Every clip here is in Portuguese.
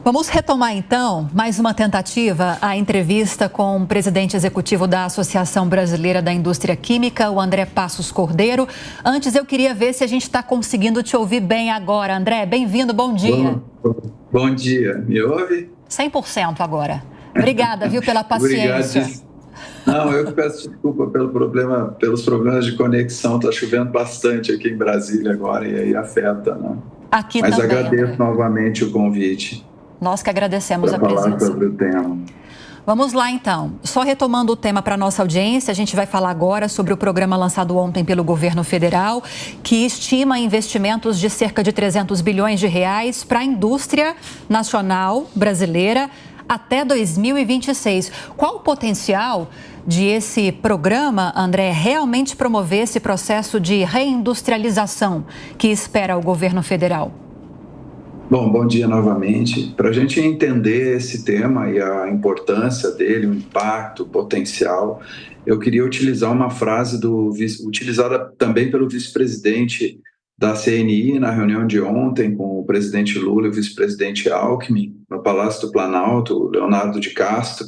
Vamos retomar então mais uma tentativa, a entrevista com o presidente executivo da Associação Brasileira da Indústria Química, o André Passos Cordeiro. Antes eu queria ver se a gente está conseguindo te ouvir bem agora. André, bem-vindo, bom dia. Bom dia, me ouve? 100% agora. Obrigada, viu, pela paciência. Obrigado. Não, eu que peço desculpa pelos problemas de conexão. Está chovendo bastante aqui em Brasília agora e aí afeta, né? Aqui Mas também, agradeço André. Novamente o convite. Nós que agradecemos a Para presença. falar sobre o tema. Vamos lá, então. Só retomando o tema para a nossa audiência, a gente vai falar agora sobre o programa lançado ontem pelo governo federal, que estima investimentos de cerca de 300 bilhões de reais para a indústria nacional brasileira até 2026. Qual o potencial de esse programa, André, realmente promover esse processo de reindustrialização que espera o governo federal? Bom dia novamente. Para a gente entender esse tema e a importância dele, o impacto, o potencial, eu queria utilizar uma frase utilizada também pelo vice-presidente da CNI na reunião de ontem com o presidente Lula e o vice-presidente Alckmin no Palácio do Planalto, Leonardo de Castro.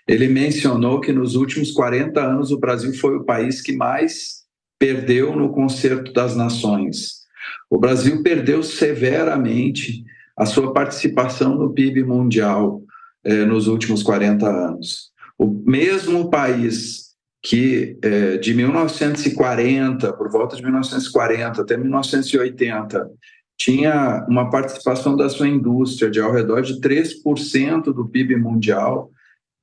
Ele mencionou que nos últimos 40 anos o Brasil foi o país que mais perdeu no Concerto das Nações. O Brasil perdeu severamente a sua participação no PIB mundial nos últimos 40 anos. O mesmo país que de 1940, por volta de 1940 até 1980, tinha uma participação da sua indústria de ao redor de 3% do PIB mundial,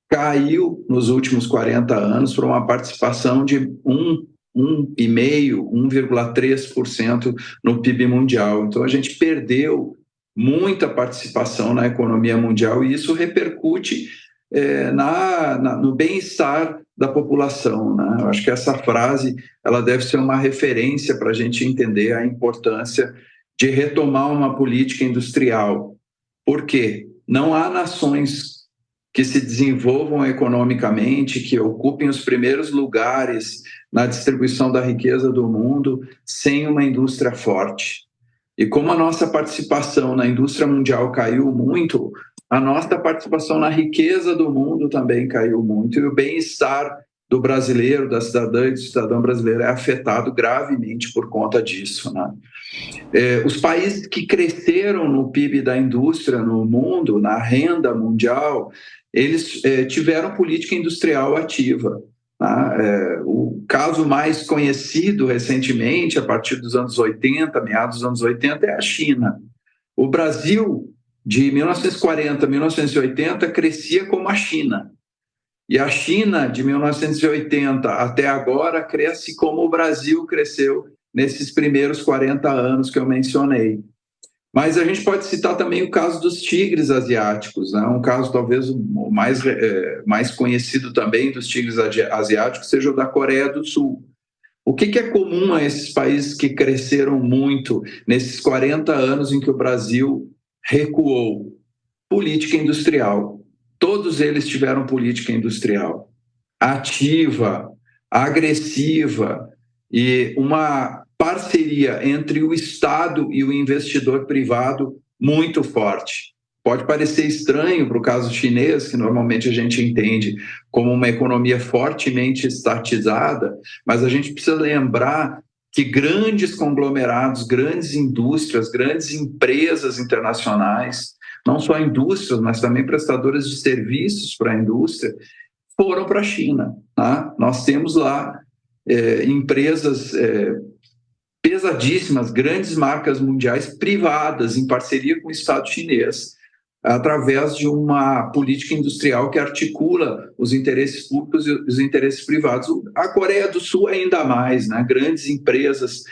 caiu nos últimos 40 anos para uma participação de 1,3% no PIB mundial. Então, a gente perdeu muita participação na economia mundial e isso repercute no bem-estar da população, né? Eu acho que essa frase ela deve ser uma referência para a gente entender a importância de retomar uma política industrial. Por quê? Não há nações que se desenvolvam economicamente, que ocupem os primeiros lugares na distribuição da riqueza do mundo sem uma indústria forte. E como a nossa participação na indústria mundial caiu muito, a nossa participação na riqueza do mundo também caiu muito. E o bem-estar do brasileiro, da cidadã e do cidadão brasileiro é afetado gravemente por conta disso, né? Os países que cresceram no PIB da indústria no mundo, na renda mundial, eles tiveram política industrial ativa. O caso mais conhecido recentemente, a partir dos anos 80, meados dos anos 80, é a China. O Brasil, de 1940 a 1980, crescia como a China. E a China, de 1980 até agora, cresce como o Brasil cresceu nesses primeiros 40 anos que eu mencionei. Mas a gente pode citar também o caso dos tigres asiáticos, né? Um caso talvez o mais conhecido também dos tigres asiáticos seja o da Coreia do Sul. O que é comum a esses países que cresceram muito nesses 40 anos em que o Brasil recuou? Política industrial. Todos eles tiveram política industrial ativa, agressiva e uma parceria entre o Estado e o investidor privado muito forte. Pode parecer estranho para o caso chinês, que normalmente a gente entende como uma economia fortemente estatizada, mas a gente precisa lembrar que grandes conglomerados, grandes indústrias, grandes empresas internacionais, não só indústrias, mas também prestadoras de serviços para a indústria, foram para a China. Tá? Nós temos lá empresas pesadíssimas, grandes marcas mundiais privadas, em parceria com o Estado chinês, através de uma política industrial que articula os interesses públicos e os interesses privados. A Coreia do Sul ainda mais, né? Grandes empresas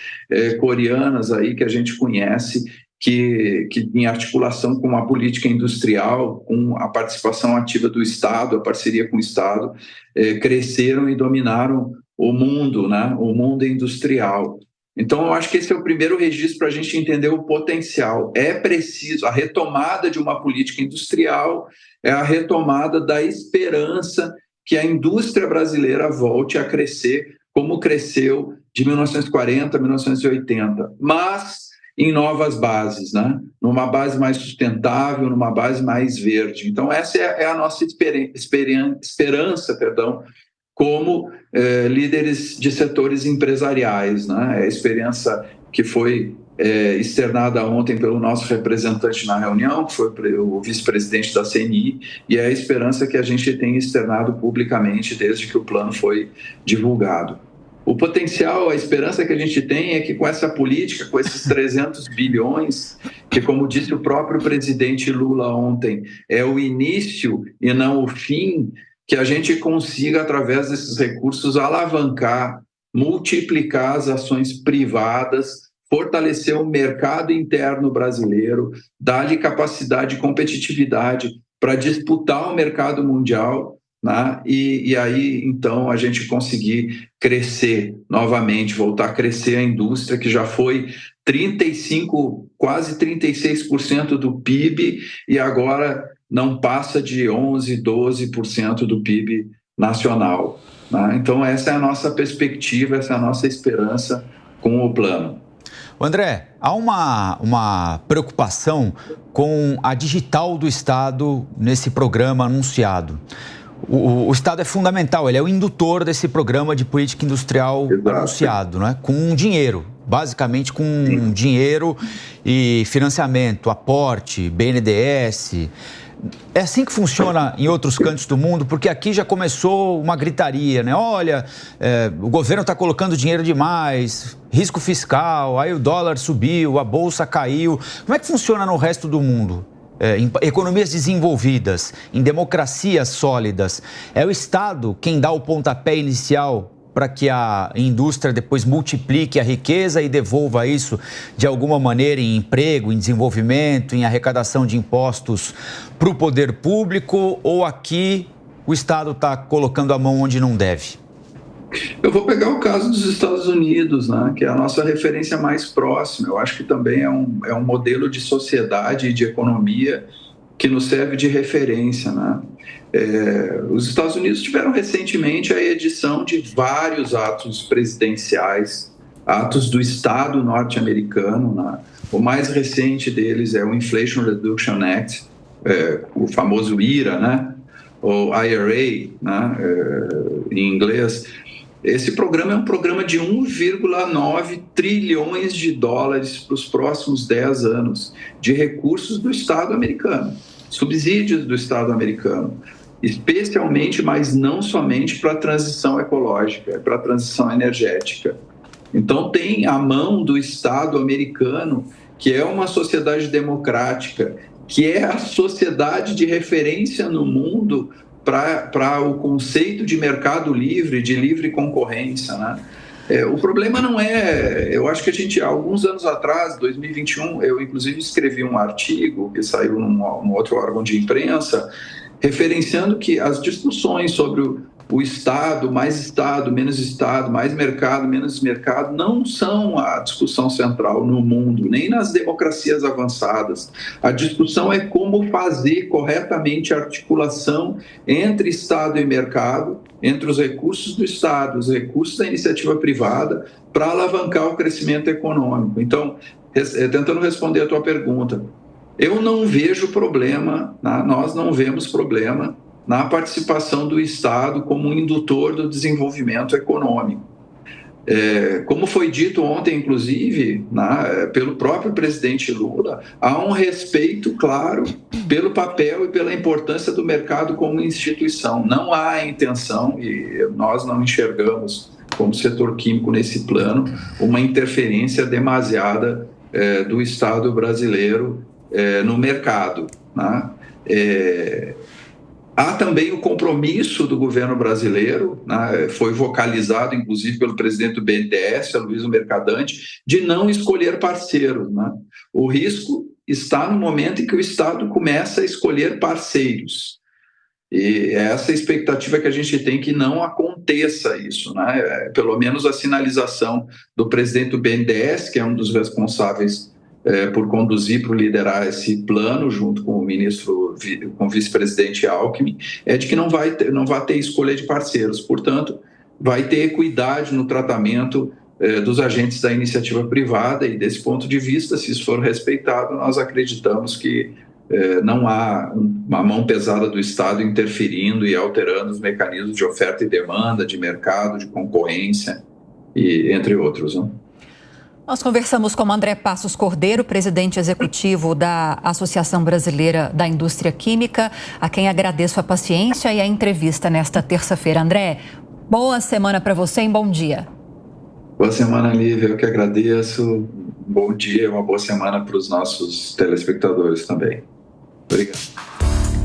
coreanas aí que a gente conhece, que em articulação com a política industrial, com a participação ativa do Estado, a parceria com o Estado, cresceram e dominaram o mundo, né? O mundo industrial. Então, eu acho que esse é o primeiro registro para a gente entender o potencial. É preciso, a retomada de uma política industrial é a retomada da esperança que a indústria brasileira volte a crescer como cresceu de 1940 a 1980. Mas em novas bases, né? Numa base mais sustentável, numa base mais verde. Então, essa é a nossa esperança, como líderes de setores empresariais, né? É a experiência que foi externada ontem pelo nosso representante na reunião, que foi o vice-presidente da CNI, e é a esperança que a gente tem externado publicamente desde que o plano foi divulgado. O potencial, a esperança que a gente tem é que com essa política, com esses 300 bilhões, que, como disse o próprio presidente Lula ontem, é o início e não o fim, que a gente consiga, através desses recursos, alavancar, multiplicar as ações privadas, fortalecer o mercado interno brasileiro, dar-lhe capacidade e competitividade para disputar o mercado mundial, né? E aí, então, a gente conseguir crescer novamente, voltar a crescer a indústria, que já foi 35%, quase 36% do PIB, e agora não passa de 11%, 12% do PIB nacional, né? Então, essa é a nossa perspectiva, essa é a nossa esperança com o plano. André, há uma preocupação com a digital do Estado nesse programa anunciado. O Estado é fundamental, ele é o indutor desse programa de política industrial anunciado, né? Com dinheiro, basicamente com dinheiro e financiamento, aporte, BNDES. É assim que funciona em outros cantos do mundo, porque aqui já começou uma gritaria, né? Olha, o governo está colocando dinheiro demais, risco fiscal, aí o dólar subiu, a bolsa caiu. Como é que funciona no resto do mundo? Em economias desenvolvidas, em democracias sólidas, é o Estado quem dá o pontapé inicial para que a indústria depois multiplique a riqueza e devolva isso de alguma maneira em emprego, em desenvolvimento, em arrecadação de impostos para o poder público, ou aqui o Estado está colocando a mão onde não deve? Eu vou pegar o caso dos Estados Unidos, né, que é a nossa referência mais próxima. Eu acho que também é um modelo de sociedade e de economia que nos serve de referência, né? Os Estados Unidos tiveram recentemente a edição de vários atos presidenciais, atos do Estado norte-americano, né? O mais recente deles é o Inflation Reduction Act, o famoso IRA, né? Ou IRA, né? Em inglês. Esse programa é um programa de 1,9 trilhões de dólares para os próximos 10 anos, de recursos do Estado americano, subsídios do Estado americano, especialmente, mas não somente para a transição ecológica, para a transição energética. Então, tem a mão do Estado americano, que é uma sociedade democrática, que é a sociedade de referência no mundo para o conceito de mercado livre, de livre concorrência, né? O problema não é... Eu acho que a gente, alguns anos atrás, 2021, eu inclusive escrevi um artigo que saiu num outro órgão de imprensa, referenciando que as discussões sobre o Estado, mais mercado, menos mercado, não são a discussão central no mundo, nem nas democracias avançadas. A discussão é como fazer corretamente a articulação entre Estado e mercado, entre os recursos do Estado, os recursos da iniciativa privada, para alavancar o crescimento econômico. Então, tentando responder a tua pergunta, eu não vejo problema, nós não vemos problema na participação do Estado como um indutor do desenvolvimento econômico. Como foi dito ontem, inclusive, pelo próprio presidente Lula, há um respeito claro pelo papel e pela importância do mercado como instituição. Não há a intenção, e nós não enxergamos como setor químico nesse plano, uma interferência demasiada do Estado brasileiro no mercado, né? Há também o compromisso do governo brasileiro, né, foi vocalizado inclusive pelo presidente do BNDES, Aloysio Mercadante, de não escolher parceiros, né? O risco está no momento em que o Estado começa a escolher parceiros. E essa expectativa que a gente tem que não aconteça isso, né? Pelo menos a sinalização do presidente do BNDES, que é um dos responsáveis por conduzir, por liderar esse plano, junto com o vice-presidente Alckmin, é de que não vai ter escolha de parceiros. Portanto, vai ter equidade no tratamento dos agentes da iniciativa privada, e desse ponto de vista, se isso for respeitado, nós acreditamos que não há uma mão pesada do Estado interferindo e alterando os mecanismos de oferta e demanda, de mercado, de concorrência, e entre outros, não? Nós conversamos com André Passos Cordeiro, presidente executivo da Associação Brasileira da Indústria Química, a quem agradeço a paciência e a entrevista nesta terça-feira. André, boa semana para você e bom dia. Boa semana, Lívia. Eu que agradeço. Bom dia, uma boa semana para os nossos telespectadores também. Obrigado.